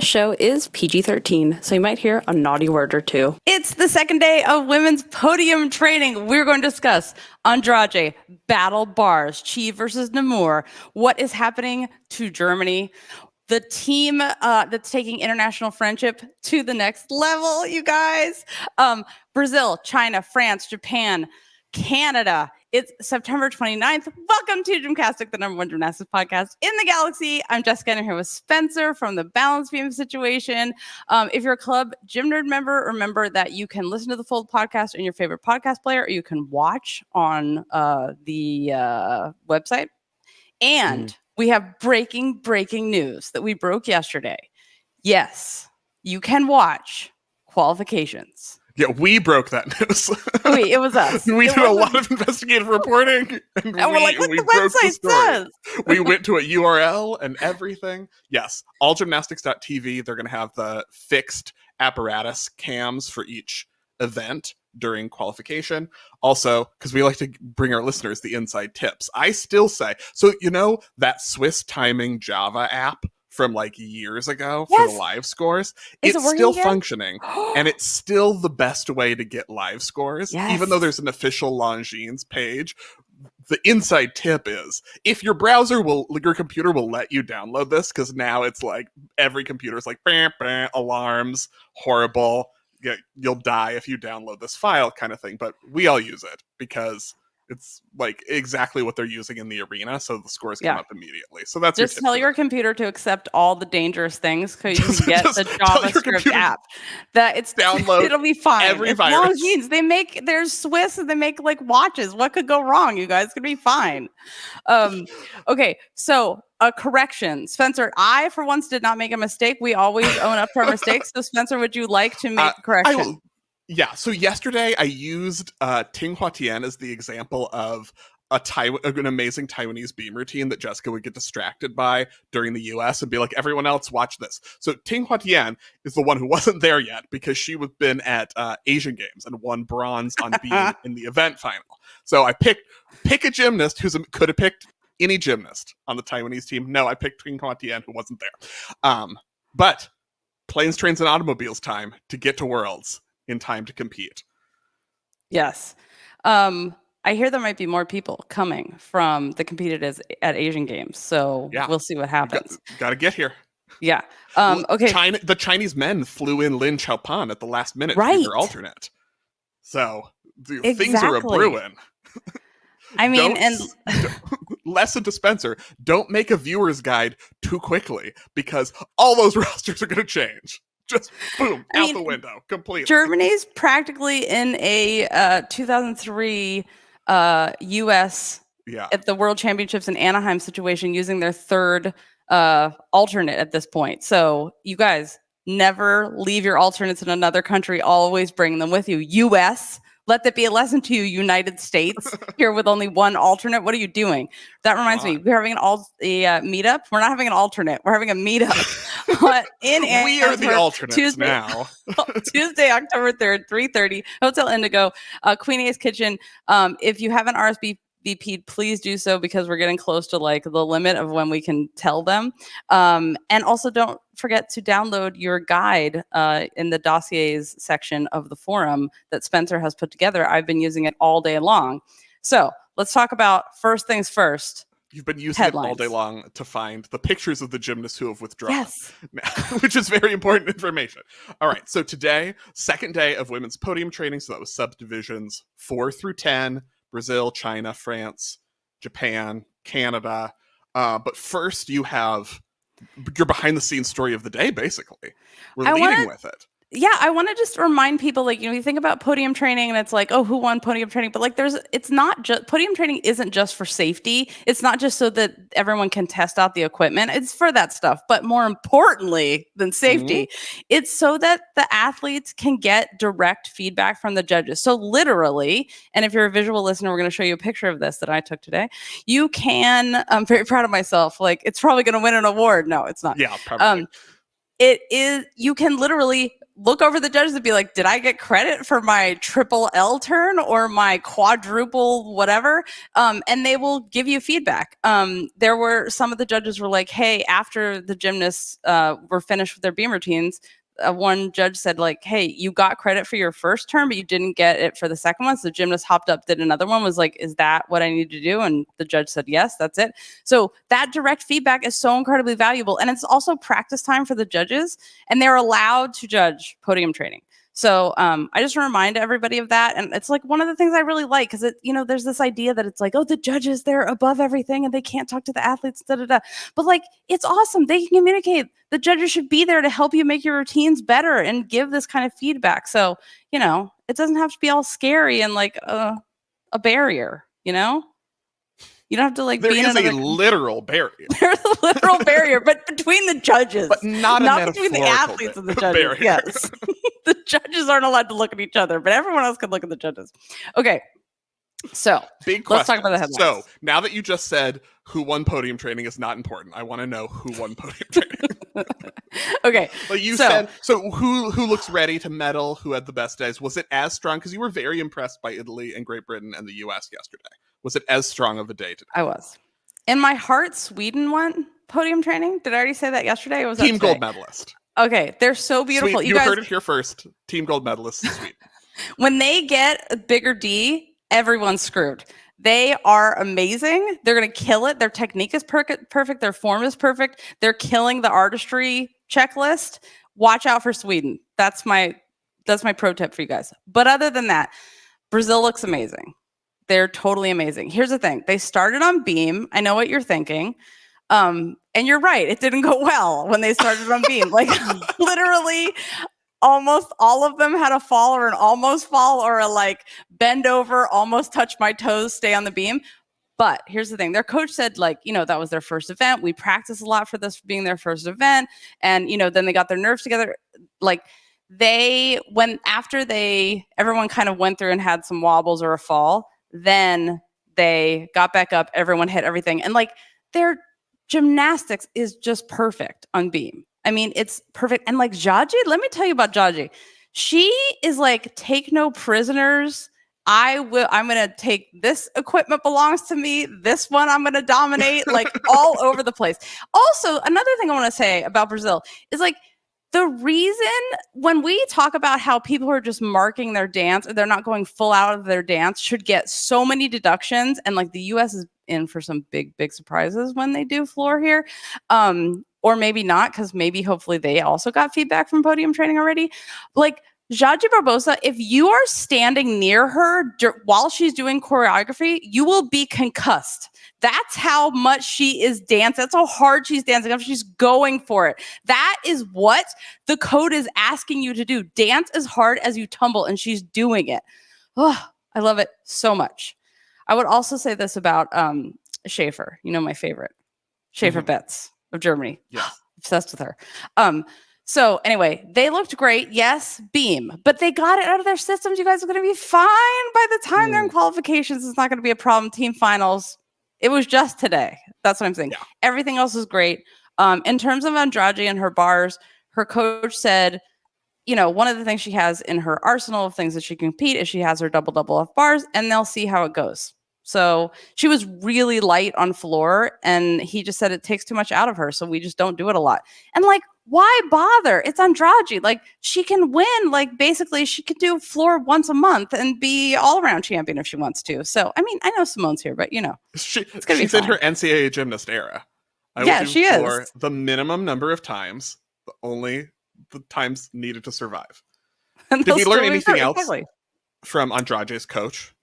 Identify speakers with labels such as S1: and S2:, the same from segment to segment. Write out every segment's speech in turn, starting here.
S1: show is PG-13, so you might hear a naughty word or two.
S2: It's the second day of women's podium training. We're going to discuss Andrade, battle bars, Chi versus Namur, what is happening to Germany, the team that's taking international friendship to the next level, you guys. Brazil, China, France, Japan, Canada. It's September 29th. Welcome to GymCastic, the #1 gymnastics podcast in the galaxy. I'm Jessica, and I'm here with Spencer from the Balance Beam Situation. If you're a Club Gym Nerd member, remember that you can listen to the full podcast in your favorite podcast player, or you can watch on the website. And we have breaking news that we broke yesterday. Yes, you can watch qualifications.
S3: Yeah, we broke that news.
S2: It was us.
S3: We did a lot of investigative reporting, and
S2: we're like, what
S3: we
S2: the
S3: broke the
S2: website
S3: story.
S2: says.
S3: We went to a URL and everything. Yes, allgymnastics.tv, they're going to have the fixed apparatus cams for each event during qualification. Also, because we like to bring our listeners the inside tips. I still say, so you know that Swiss timing Java app from like years ago for the live scores, it's still functioning, and it's still the best way to get live scores, even though there's an official Longines page. The inside tip is, if your computer will let you download this, because now it's like every computer is like bam, bam, alarms, horrible, you'll die if you download this file kind of thing. But we all use it because it's like exactly what they're using in the arena, so the scores come up immediately. So that's
S2: just tell your computer to accept all the dangerous things, because you can get the JavaScript app. That it's
S3: download.
S2: It'll be fine.
S3: Every virus.
S2: Longines. There's Swiss, and they make like watches. What could go wrong, you guys? It's gonna be fine. Okay, so a correction, Spencer. I for once did not make a mistake. We always own up to our mistakes. So Spencer, would you like to make a correction?
S3: Yeah, so yesterday I used Ting Hua Tian as the example of an amazing Taiwanese beam routine that Jessica would get distracted by during the US and be like, everyone else, watch this. So Ting Hua Tian is the one who wasn't there yet because she was been at Asian Games and won bronze on beam in the event final. So I pick a gymnast who could have picked any gymnast on the Taiwanese team. No, I picked Ting Hua Tian, who wasn't there. But planes, trains, and automobiles time to get to Worlds in time to compete.
S2: Yes. I hear there might be more people coming from the competitors at Asian Games, so we'll see what happens.
S3: Got to get here.
S2: Yeah. Okay.
S3: The Chinese men flew in Lin Chaopan at the last minute for their alternate. So things are a brewing.
S2: I mean,
S3: lesson to Spencer, don't make a viewer's guide too quickly, because all those rosters are going to change. Just boom, out the window completely.
S2: Germany's practically in a 2003 US at the World Championships in Anaheim situation, using their third alternate at this point. So you guys never leave your alternates in another country. Always bring them with you. US, let that be a lesson to you. United States, here with only one alternate. What are you doing? That reminds me, we're having a meetup. We're not having an alternate. We're having a meetup.
S3: We are the alternates now.
S2: Tuesday, October 3rd, 3:30, Hotel Indigo, Queen A's Kitchen. If you haven't RSVP'd, please do so, because we're getting close to like the limit of when we can tell them. And also don't forget to download your guide in the dossiers section of the forum that Spencer has put together. I've been using it all day long. So let's talk about first things first.
S3: You've been using it all day long to find the pictures of the gymnasts who have withdrawn, which is very important information. All right, so today, second day of women's podium training. So that was subdivisions 4 through 10, Brazil, China, France, Japan, Canada. But first, you have your behind-the-scenes story of the day, basically. We're leading with it.
S2: Yeah, I want to just remind people, like, you think about podium training and it's like, oh, who won podium training? But like, it's not just, podium training isn't just for safety. It's not just so that everyone can test out the equipment. It's for that stuff. But more importantly than safety, it's so that the athletes can get direct feedback from the judges. So literally, and if you're a visual listener, we're going to show you a picture of this that I took today. You can, I'm very proud of myself. Like, it's probably going to win an award. No, it's not.
S3: Yeah, probably.
S2: It is, you can literally look over the judges and be like, did I get credit for my triple L turn or my quadruple whatever? And they will give you feedback. There were some of the judges were like, hey, after the gymnasts were finished with their beam routines, one judge said like, hey, you got credit for your first turn, but you didn't get it for the second one. So the gymnast hopped up, did another one, was like, is that what I need to do? And the judge said, yes, that's it. So that direct feedback is so incredibly valuable. And it's also practice time for the judges, and they're allowed to judge podium training. So I just want to remind everybody of that. And it's like one of the things I really like, because there's this idea that it's like, oh, the judges, they're above everything and they can't talk to the athletes, da, da, da. But like, it's awesome. They can communicate. The judges should be there to help you make your routines better and give this kind of feedback. So, it doesn't have to be all scary and like a barrier, You don't have to like
S3: There
S2: be in
S3: is
S2: another...
S3: a literal barrier.
S2: There's a literal barrier, but between the judges,
S3: but not
S2: between the athletes and the judges.
S3: Barrier.
S2: Yes, the judges aren't allowed to look at each other, but everyone else can look at the judges. Okay, so
S3: big question.
S2: Let's talk about the headlines.
S3: So now that you just said who won podium training is not important, I want to know who won podium training.
S2: Okay,
S3: like you said. So who looks ready to medal? Who had the best days? Was it as strong? Because you were very impressed by Italy and Great Britain and the U.S. yesterday. Was it as strong of a day today?
S2: I was. In my heart, Sweden won podium training. Did I already say that yesterday? Or was
S3: Team
S2: that
S3: gold medalist.
S2: Okay, they're so beautiful.
S3: You guys heard it here first. Team gold medalist, Sweden.
S2: When they get a bigger D, everyone's screwed. They are amazing. They're going to kill it. Their technique is perfect. Their form is perfect. They're killing the artistry checklist. Watch out for Sweden. That's my pro tip for you guys. But other than that, Brazil looks amazing. They're totally amazing. Here's the thing. They started on beam. I know what you're thinking. And you're right. It didn't go well when they started on beam. Like literally almost all of them had a fall or an almost fall or a like bend over, almost touch my toes, stay on the beam. But here's the thing. Their coach said like, that was their first event. We practiced a lot for this being their first event. And, then they got their nerves together. Like everyone kind of went through and had some wobbles or a fall. Then they got back up. Everyone hit everything. And like their gymnastics is just perfect on beam. I mean, it's perfect. And like Jaji, let me tell you about Jaji. She is like, take no prisoners. I'm going to take this equipment belongs to me. This one I'm going to dominate like all over the place. Also, another thing I want to say about Brazil is like, the reason when we talk about how people who are just marking their dance or they're not going full out of their dance should get so many deductions, and like the US is in for some big surprises when they do floor here, or maybe not, because maybe hopefully they also got feedback from podium training already. Like Jaji Barbosa, if you are standing near her while she's doing choreography, you will be concussed. That's how much she is dancing. That's how hard she's dancing. She's going for it. That is what the code is asking you to do. Dance as hard as you tumble, and she's doing it. Oh, I love it so much. I would also say this about Schaefer, my favorite. Schaefer Betz of Germany.
S3: Yeah.
S2: Obsessed with her. So anyway, they looked great. Yes, beam, but they got it out of their systems. You guys are going to be fine by the time they're in qualifications. It's not going to be a problem. Team finals. It was just today. That's what I'm saying. Yeah. Everything else is great. In terms of Andrade and her bars, her coach said, one of the things she has in her arsenal of things that she can compete is she has her double off bars, and they'll see how it goes. So she was really light on floor, and he just said it takes too much out of her. So we just don't do it a lot. And like, why bother? It's Andrade. Like she can win. Like basically she could do floor once a month and be all around champion if she wants to. So, I mean, I know Simone's here, but
S3: she's in her NCAA gymnast era.
S2: She is.
S3: The minimum number of times, only the times needed to survive. Did we learn anything else from Andrade's coach?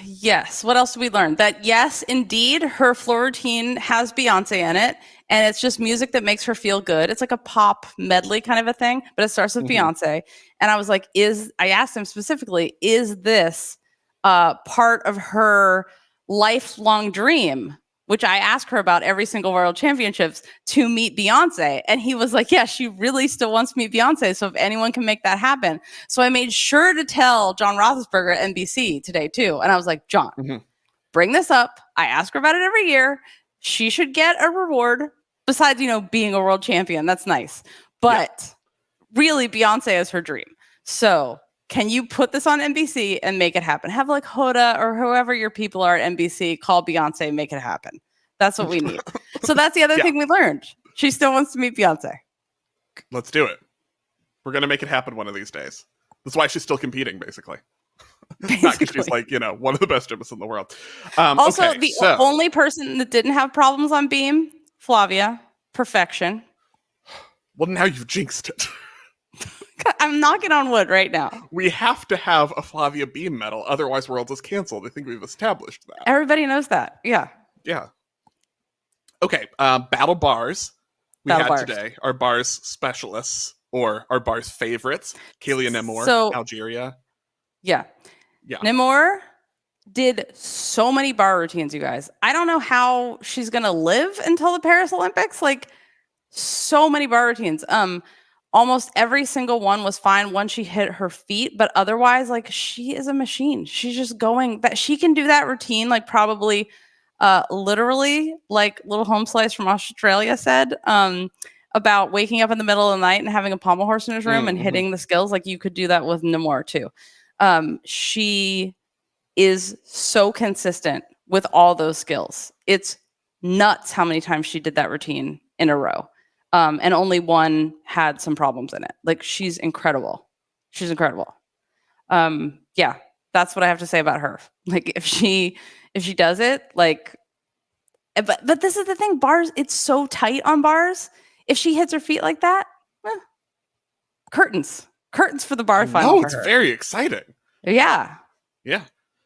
S2: Yes. What else did we learn? That yes, indeed, her floor routine has Beyonce in it, and it's just music that makes her feel good. It's like a pop medley kind of a thing, but it starts with Beyonce. And I was like, I asked him specifically, is this part of her lifelong dream? Which I ask her about every single World Championships, to meet Beyonce. And he was like, yeah, she really still wants to meet Beyonce. So if anyone can make that happen. So I made sure to tell John Roethlisberger at NBC today too. And I was like, John, bring this up. I ask her about it every year. She should get a reward besides, being a world champion. That's nice. But really Beyonce is her dream. So can you put this on NBC and make it happen? Have like Hoda or whoever your people are at NBC call Beyonce and make it happen. That's what we need. So that's the other
S3: Yeah.
S2: thing we learned. She still wants to meet Beyonce.
S3: Let's do it. We're going to make it happen one of these days. That's why she's still competing, basically. Not because she's like, one of the best gymnasts in the world.
S2: Also,
S3: okay,
S2: the only person that didn't have problems on beam, Flavia, perfection.
S3: Well, now you've jinxed it.
S2: I'm knocking on wood right now.
S3: We have to have a Flavia beam medal, otherwise Worlds is canceled. I think we've established that.
S2: Everybody knows that. Yeah.
S3: Yeah. Okay, battle bars. Today our bars specialists or our bars favorites. Kaylee and Nemor, Algeria.
S2: Yeah.
S3: Yeah.
S2: Nemor did so many bar routines, you guys. I don't know how she's going to live until the Paris Olympics. Like, so many bar routines. Almost every single one was fine once she hit her feet, but otherwise, like, she is a machine. She's just going that she can do that routine, like, probably literally, like Little Home Slice from Australia said, about waking up in the middle of the night and having a pommel horse in his room and hitting the skills. Like, you could do that with Nemor too. She is so consistent with all those skills. It's nuts how many times she did that routine in a row. And only one had some problems in it. Like, she's incredible. She's incredible. Yeah, that's what I have to say about her. Like, if she does it, like, but this is the thing, bars, it's so tight on bars. If she hits her feet like that, curtains for the bar final.
S3: Oh, it's very exciting.
S2: Yeah.
S3: Yeah.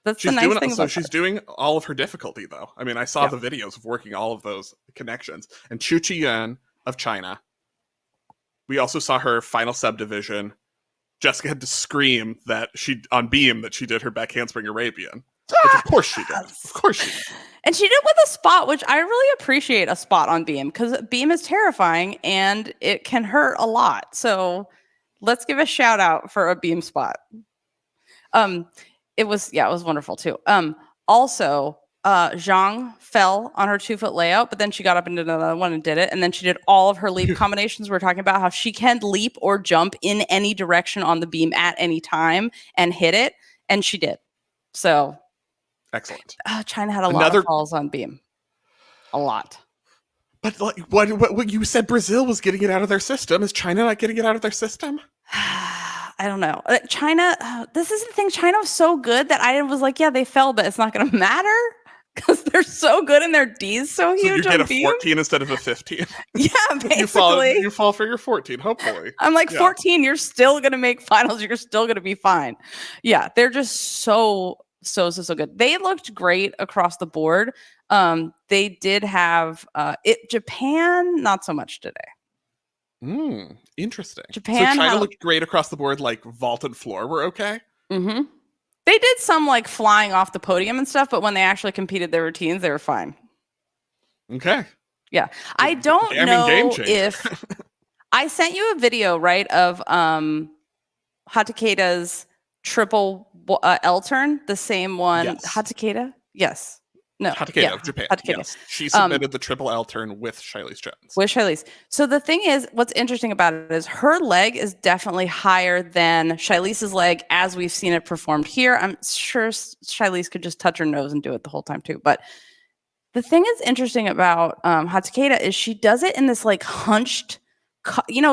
S2: That's the nice thing.
S3: So she's doing all of her difficulty, though. I mean, I saw the videos of working all of those connections. And Chu Chi-Yun of China. We also saw her final subdivision. Jessica had to scream that she did her back handspring Arabian. Which of course she did. Of course she did.
S2: And she did with a spot, which I really appreciate a spot on beam, because beam is terrifying and it can hurt a lot. So let's give a shout out for a beam spot. It was wonderful too. Also, Zhang fell on her 2-foot layout, but then she got up and did another one and did it. And then she did all of her leap combinations. We're talking about how she can leap or jump in any direction on the beam at any time and hit it. And she did. So
S3: excellent.
S2: China had a lot of falls on beam. A lot.
S3: But like, what you said Brazil was getting it out of their system. Is China not getting it out of their system?
S2: I don't know. China, this is the thing. China was so good that I was like, yeah, they fell, but it's not going to matter because they're so good and their D's so huge.
S3: So you get a 14 instead of a 15.
S2: Yeah, basically.
S3: You fall for your 14, hopefully.
S2: I'm like, 14, you're still going to make finals. You're still going to be fine. Yeah, they're just so good. They looked great across the board. They did have Japan, not so much today.
S3: Interesting.
S2: Japan,
S3: so China looked great across the board, like vault and floor were okay?
S2: Mm-hmm. They did some like flying off the podium and stuff, but when they actually competed their routines, they were fine.
S3: Okay.
S2: Yeah. I don't know if I sent you a video, right, of Hatakeda's triple L turn, the same one. Yes. Hatakeda? Yes. No.
S3: Hatakeda of Japan.
S2: Hatakeda.
S3: Yes. She submitted the triple L turn with Shiley's Jones.
S2: With Shiley's. So the thing is, what's interesting about it is her leg is definitely higher than Shiley's leg as we've seen it performed here. I'm sure Shiley's could just touch her nose and do it the whole time too. But the thing that's interesting about Hatakeda is she does it in this like hunched,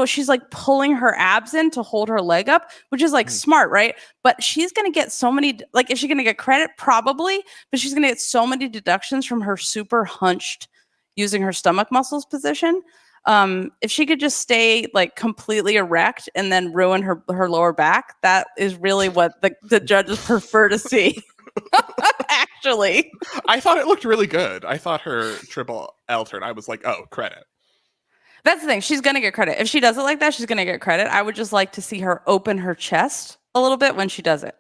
S2: she's like pulling her abs in to hold her leg up, which is like smart, right? But she's going to get so many, like, is she going to get credit? Probably, but she's going to get so many deductions from her super hunched using her stomach muscles position. If she could just stay like completely erect and then ruin her lower back, that is really what the judges prefer to see. Actually,
S3: I thought it looked really good. I thought her triple L turn, I was like, oh, credit.
S2: That's the thing. She's going to get credit. If she does it like that, she's going to get credit. I would just like to see her open her chest a little bit when she does it.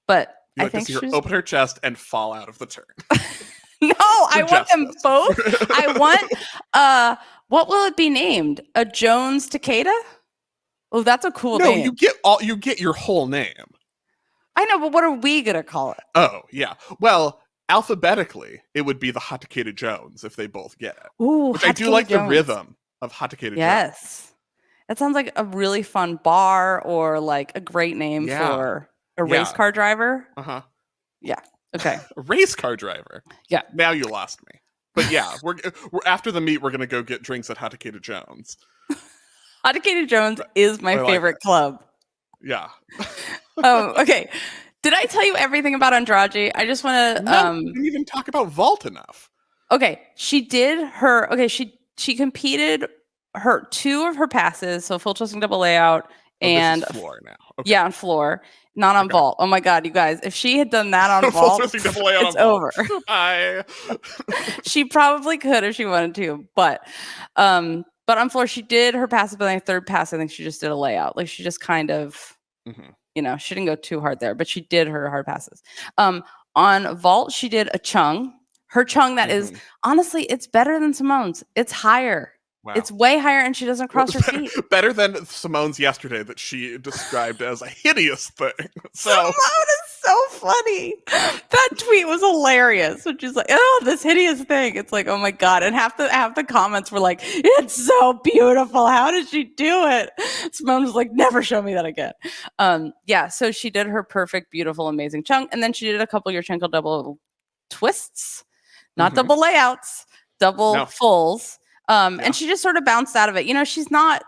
S2: But I think
S3: to see her open her chest and fall out of the turn.
S2: No, I want them both. I want, what will it be named? A Jones Takeda? Oh, that's a cool name.
S3: No, you get your whole name.
S2: I know, but what are we going to call it?
S3: Oh, yeah. Well, alphabetically, it would be the Hatakeda Jones if they both get it.
S2: Ooh,
S3: which I do like Jones. The rhythm of Hatakeda
S2: Jones. That sounds like a really fun bar or like a great name for a race car driver. Yeah. Okay.
S3: A race car driver.
S2: Yeah.
S3: Now you lost me. But yeah, we're after the meet. We're gonna go get drinks at Hatakata Jones.
S2: Hatakata Jones is my favorite club.
S3: Yeah.
S2: Okay. Did I tell you everything about Andrade? I just want to.
S3: No, we didn't even talk about vault enough.
S2: Okay, she did her. Okay, she competed her 2 of her passes, so full twisting double layout and
S3: floor now. Okay.
S2: Yeah, on floor, not on vault. Oh my god, you guys! If she had done that on vault, it's over. She probably could if she wanted to, but on floor she did her passes, but on the 3rd pass, I think she just did a layout. Like she just kind of, she didn't go too hard there, but she did her hard passes. On vault, she did a chung. Her chung that is honestly, it's better than Simone's. It's higher. Wow. It's way higher, and she doesn't cross her feet.
S3: Better than Simone's yesterday that she described as a hideous thing. So
S2: Simone is so funny. That tweet was hilarious. When she's like, "Oh, this hideous thing." It's like, oh my god! And half the comments were like, "It's so beautiful. How did she do it?" Simone was like, "Never show me that again." Yeah. So she did her perfect, beautiful, amazing chunk, and then she did a couple Yurchenko double twists, not double layouts, double fulls. And she just sort of bounced out of it. She's not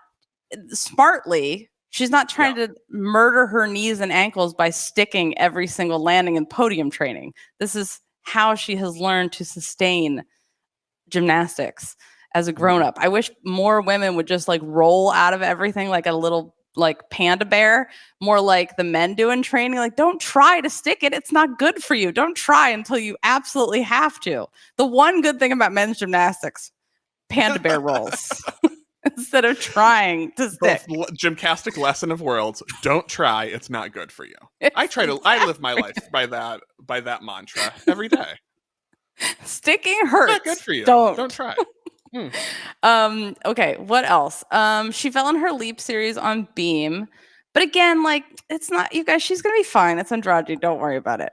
S2: smartly, she's not trying to murder her knees and ankles by sticking every single landing in podium training. This is how she has learned to sustain gymnastics as a grown-up. I wish more women would just like roll out of everything like a little like panda bear, more like the men do in training. Like, don't try to stick it. It's not good for you. Don't try until you absolutely have to. The one good thing about men's gymnastics, panda bear rolls instead of trying to stick.
S3: GymCastic lesson of worlds: don't try. It's not good for you. I live my life by that mantra every day.
S2: Sticking hurts.
S3: Not good for you. Don't try.
S2: Okay, what else? She fell in her leap series on beam, but again, like, it's not, you guys, she's gonna be fine. It's Andrade, don't worry about it.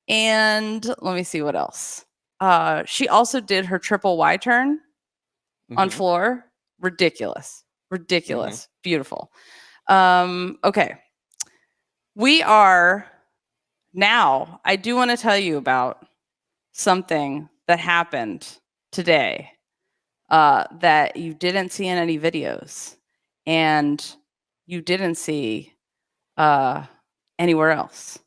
S2: And let me see what else. She also did her triple Y turn on floor. Ridiculous. Beautiful. Okay. We are now, I do want to tell you about something that happened today that you didn't see in any videos and you didn't see anywhere else.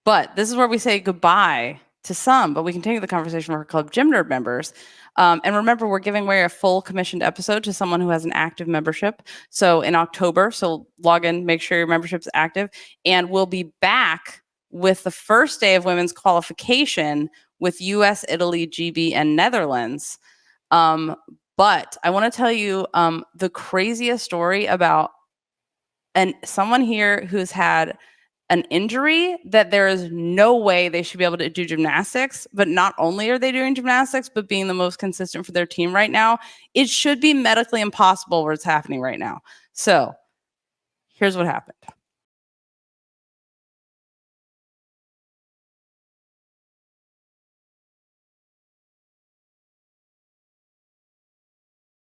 S2: But this is where we say goodbye to some, but we continue the conversation with our Club Gym Nerd members. And remember, we're giving away a full commissioned episode to someone who has an active membership. So in October, so log in, make sure your membership's active, and we'll be back with the first day of women's qualification with US, Italy, GB, and Netherlands. But I want to tell you the craziest story about someone here who's had an injury that there is no way they should be able to do gymnastics. But not only are they doing gymnastics, but being the most consistent for their team right now, it should be medically impossible where it's happening right now. So here's what happened.